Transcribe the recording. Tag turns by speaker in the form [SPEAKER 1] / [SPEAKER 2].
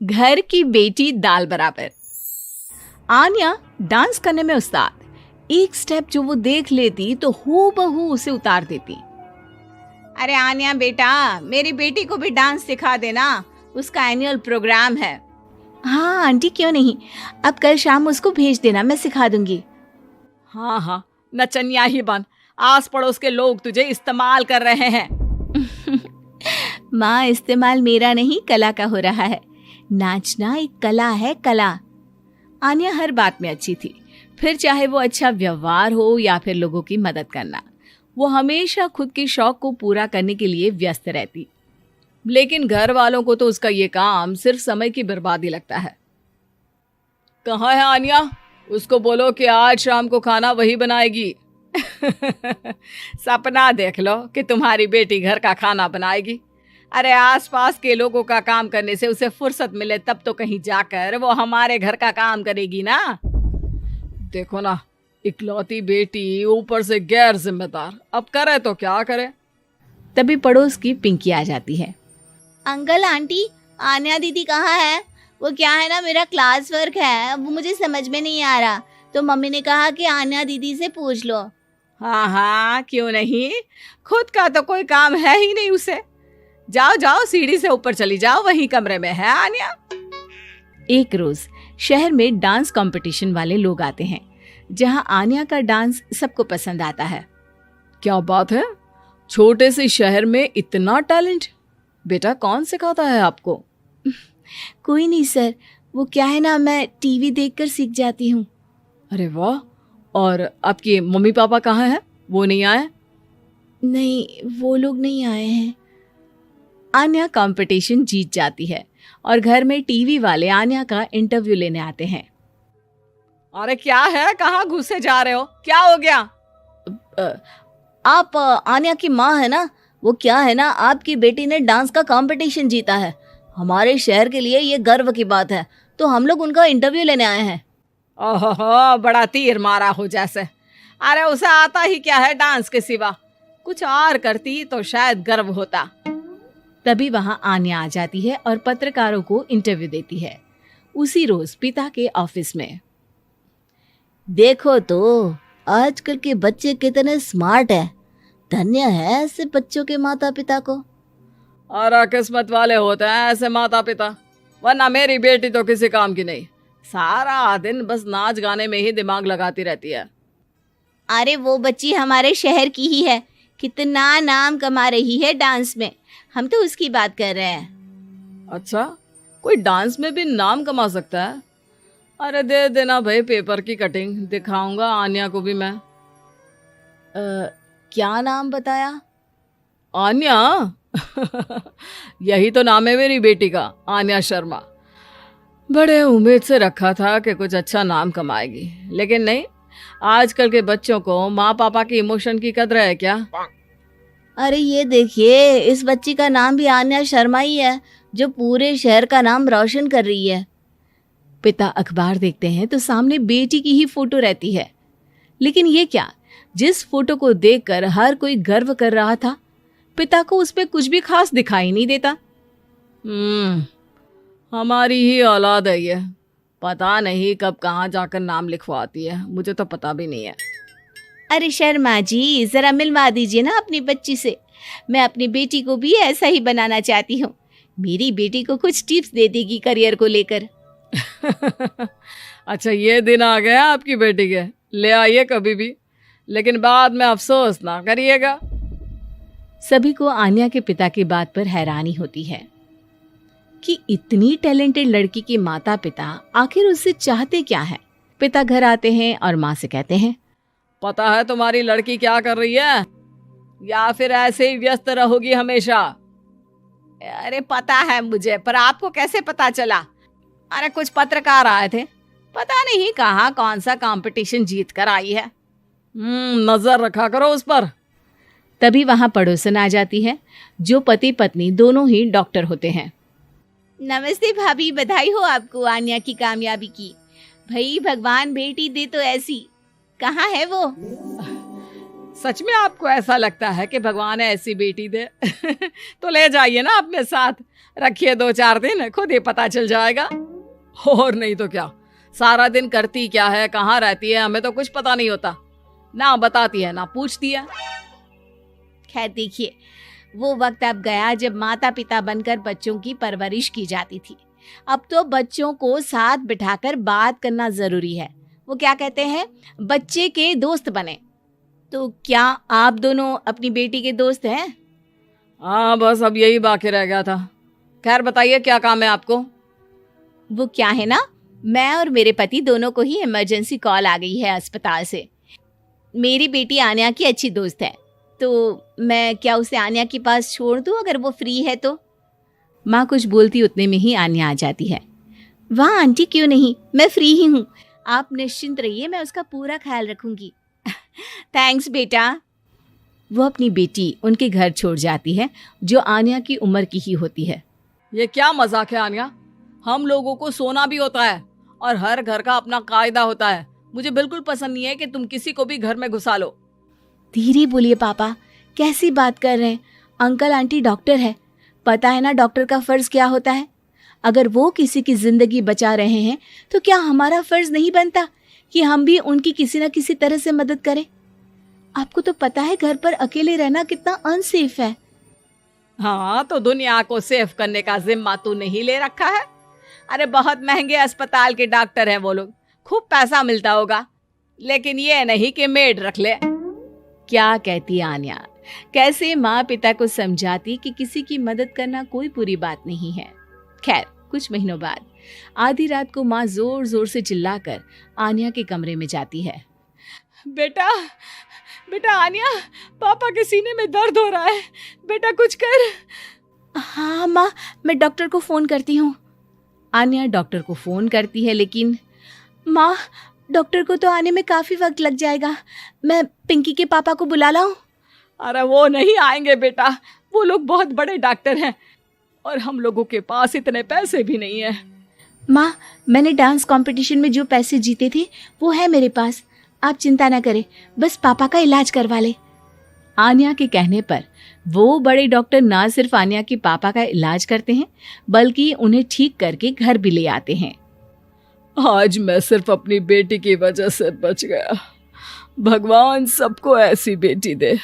[SPEAKER 1] घर की बेटी दाल बराबर। आन्या डांस करने में उस्ताद। एक स्टेप जो वो देख लेती तो हूबहू उसे उतार देती।
[SPEAKER 2] अरे आन्या बेटा, मेरी बेटी को भी डांस सिखा देना, उसका एनुअल प्रोग्राम है।
[SPEAKER 1] हाँ आंटी, क्यों नहीं, अब कल शाम उसको भेज देना, मैं सिखा दूंगी।
[SPEAKER 2] हाँ, नचनिया ही बन, आस पड़ोस के लोग तुझे इस्तेमाल कर रहे हैं।
[SPEAKER 1] माँ, इस्तेमाल मेरा नहीं कला का हो रहा है। नाचना एक कला है, कला। आन्या हर बात में अच्छी थी, फिर चाहे वो अच्छा व्यवहार हो या फिर लोगों की मदद करना। वो हमेशा खुद के शौक को पूरा करने के लिए व्यस्त रहती, लेकिन घर वालों को तो उसका ये काम सिर्फ समय की बर्बादी लगता है। कहाँ है आन्या? उसको बोलो कि आज शाम को खाना वही बनाएगी। सपना देख लो कि तुम्हारी बेटी घर का खाना बनाएगी। अरे आसपास के लोगों का काम करने से उसे फुर्सत मिले तब तो कहीं जाकर वो हमारे घर का काम करेगी ना। देखो ना, इकलौती बेटी, ऊपर से गैर जिम्मेदार, अब करे तो क्या करे। तभी पड़ोस की पिंकी आ जाती है।
[SPEAKER 3] अंकल आंटी, आन्या दीदी कहाँ है? वो क्या है ना, मेरा क्लास वर्क है, वो मुझे समझ में नहीं आ रहा, तो मम्मी ने कहा कि आन्या दीदी से पूछ लो।
[SPEAKER 2] हाँ, क्यों नहीं, खुद का तो कोई काम है ही नहीं उसे। जाओ जाओ, सीढ़ी से ऊपर चली जाओ, वही कमरे में है आन्या।
[SPEAKER 1] एक रोज शहर में डांस कंपटीशन वाले लोग आते हैं, जहां आन्या का डांस सबको पसंद आता है।
[SPEAKER 2] क्या बात है, छोटे से शहर में इतना टैलेंट। बेटा, कौन सिखाता है आपको?
[SPEAKER 1] कोई नहीं सर, वो क्या है ना, मैं टीवी देखकर सीख जाती हूँ।
[SPEAKER 2] अरे वाह, और आपके मम्मी पापा कहाँ हैं? वो नहीं आए?
[SPEAKER 1] नहीं, वो लोग नहीं आए हैं। आन्या कंपटीशन जीत जाती है और घर में टीवी वाले आन्या का इंटरव्यू लेने आते हैं।
[SPEAKER 2] अरे क्या है, कहाँ घुसे जा रहे हो, क्या हो गया?
[SPEAKER 3] आप आन्या की माँ है ना? वो क्या है ना, आपकी बेटी ने डांस का कंपटीशन जीता है, हमारे शहर के लिए ये गर्व की बात है, तो हम लोग उनका इंटरव्यू लेने आए हैं।
[SPEAKER 2] ओहो, बड़ा तीर मारा हो जैसे। अरे उसे आता ही क्या है डांस के सिवा, कुछ और करती तो शायद गर्व होता।
[SPEAKER 1] तभी वहां आन्या आ जाती है और पत्रकारों को इंटरव्यू देती है। उसी रोज पिता के ऑफिस में।
[SPEAKER 3] देखो तो आजकल के बच्चे कितने स्मार्ट हैं, धन्य है ऐसे बच्चों के माता पिता को।
[SPEAKER 2] और किस्मत वाले होते हैं ऐसे माता पिता, वरना मेरी बेटी तो किसी काम की नहीं, सारा दिन बस नाच गाने में ही दिमाग लगाती रहती है।
[SPEAKER 3] अरे वो बच्ची हमारे शहर की ही है, कितना नाम कमा रही है डांस में, हम तो उसकी बात कर रहे हैं।
[SPEAKER 2] अच्छा, कोई डांस में भी नाम कमा सकता है? अरे दे देना भाई पेपर की कटिंग, दिखाऊंगा आन्या को भी मैं।
[SPEAKER 3] क्या नाम बताया?
[SPEAKER 2] आन्या? यही तो नाम है मेरी बेटी का, आन्या शर्मा। बड़े उम्मीद से रखा था कि कुछ अच्छा नाम कमाएगी, लेकिन नहीं, आजकल के बच्चों को माँ पापा की इमोशन की कदर है क्या?
[SPEAKER 3] अरे ये देखिए, इस बच्ची का नाम भी आन्या शर्मा ही है, जो पूरे शहर का नाम रोशन कर रही है।
[SPEAKER 1] पिता अखबार देखते हैं तो सामने बेटी की ही फोटो रहती है, लेकिन ये क्या, जिस फोटो को देखकर हर कोई गर्व कर रहा था, पिता को उस पे कुछ भी खास दिखाई नहीं देता।
[SPEAKER 2] हमारी ही औलाद है ये, पता नहीं कब कहाँ जाकर नाम लिखवाती है, मुझे तो पता भी नहीं है।
[SPEAKER 3] अरे शर्मा जी, जरा मिलवा दीजिए ना अपनी बच्ची से, मैं अपनी बेटी को भी ऐसा ही बनाना चाहती हूँ, मेरी बेटी को कुछ टिप्स दे देगी करियर को लेकर।
[SPEAKER 2] अच्छा, ये दिन आ गया आपकी बेटी के, ले आइए कभी भी, लेकिन बाद में अफसोस ना करिएगा।
[SPEAKER 1] सभी को आन्या के पिता की बात पर हैरानी होती है कि इतनी टैलेंटेड लड़की के माता पिता आखिर उससे चाहते क्या है। पिता घर आते हैं और माँ से कहते हैं,
[SPEAKER 2] पता है तुम्हारी लड़की क्या कर रही है, या फिर ऐसे ही व्यस्त रहोगी हमेशा? अरे पता है मुझे, पर आपको कैसे पता चला? अरे कुछ पत्रकार आए थे, पता नहीं कहाँ कौन सा कंपटीशन जीत कर आई है। नजर रखा करो उस पर।
[SPEAKER 1] तभी वहां पड़ोसन आ जाती है, जो पति पत्नी दोनों ही डॉक्टर होते हैं।
[SPEAKER 3] नमस्ते भाभी, बधाई हो आपको आन्या की कामयाबी की। भाई भगवान बेटी दे तो ऐसी। कहाँ है वो?
[SPEAKER 2] सच में आपको ऐसा लगता है कि भगवान ऐसी बेटी दे? तो ले जाइए ना अपने साथ, रखिए 2-4 दिन, खुद ही पता चल जाएगा। और नहीं तो क्या, सारा दिन करती क्या है, कहाँ रहती है, हमें तो कुछ पता नहीं होता, ना बताती है ना पूछती है।
[SPEAKER 3] खैर देखिए, वो वक्त अब गया जब माता पिता बनकर बच्चों की परवरिश की जाती थी। अब तो बच्चों को साथ बिठाकर बात करना जरूरी है। वो क्या कहते हैं, बच्चे के दोस्त बने। तो क्या आप दोनों अपनी बेटी के दोस्त हैं?
[SPEAKER 2] हाँ, बस अब यही बाकी रह गया था। खैर बताइए, क्या काम है आपको?
[SPEAKER 3] वो क्या है ना, मैं और मेरे पति दोनों को ही इमरजेंसी कॉल आ गई है अस्पताल से। मेरी बेटी आन्या की अच्छी दोस्त है, तो मैं क्या उसे आन्या के पास छोड़ दूं अगर वो फ्री है तो?
[SPEAKER 1] माँ कुछ बोलती उतने में ही आन्या आ जाती है।
[SPEAKER 3] वाह आंटी, क्यों नहीं, मैं फ्री ही हूँ, आप निश्चिंत रहिए, मैं उसका पूरा ख्याल रखूंगी। थैंक्स बेटा।
[SPEAKER 1] वो अपनी बेटी उनके घर छोड़ जाती है, जो आन्या की उम्र की ही होती है।
[SPEAKER 2] ये क्या मजाक है आन्या? हम लोगों को सोना भी होता है और हर घर का अपना कायदा होता है। मुझे बिल्कुल पसंद नहीं है कि तुम किसी को भी घर में घुसा लो।
[SPEAKER 3] धीरे बोलिए पापा, कैसी बात कर रहे हैं? अंकल आंटी डॉक्टर है, पता है ना डॉक्टर का फर्ज क्या होता है। अगर वो किसी की जिंदगी बचा रहे हैं तो क्या हमारा फर्ज नहीं बनता कि हम भी उनकी किसी न किसी तरह से मदद करें? आपको तो पता है घर पर अकेले रहना कितना अनसेफ है।
[SPEAKER 2] हाँ, तो दुनिया को सेफ करने का जिम्मा तू नहीं ले रखा है? अरे बहुत महंगे अस्पताल के डॉक्टर हैं वो लोग, खूब पैसा मिलता होगा, लेकिन ये नहीं कि मेड रख ले।
[SPEAKER 1] क्या कहती आन्या, कैसे माँ पिता को समझाती कि किसी की मदद करना कोई बुरी बात नहीं है। खैर कुछ महीनों बाद आधी रात को माँ जोर जोर से चिल्लाकर आन्या के कमरे में जाती है।
[SPEAKER 2] बेटा बेटा आन्या, पापा के सीने में दर्द हो रहा है, बेटा कुछ कर।
[SPEAKER 3] हाँ माँ, मैं डॉक्टर को फोन करती हूँ।
[SPEAKER 1] आन्या डॉक्टर को फोन करती है, लेकिन
[SPEAKER 3] माँ डॉक्टर को तो आने में काफी वक्त लग जाएगा, मैं पिंकी के पापा को बुला लाऊं?
[SPEAKER 2] अरे वो नहीं आएंगे बेटा, वो लोग बहुत बड़े डॉक्टर हैं और हम लोगों के पास इतने पैसे भी नहीं है।
[SPEAKER 3] माँ मैंने डांस कंपटीशन में जो पैसे जीते थे वो है मेरे पास, आप चिंता ना करें, बस पापा का इलाज करवा ले।
[SPEAKER 1] आन्या के कहने पर वो बड़े डॉक्टर ना सिर्फ आन्या के पापा का इलाज करते हैं, बल्कि उन्हें ठीक करके घर भी ले आते हैं।
[SPEAKER 2] आज मैं सिर्फ अपनी बेटी की वजह से बच गया। भगवान सबको ऐसी बेटी दे।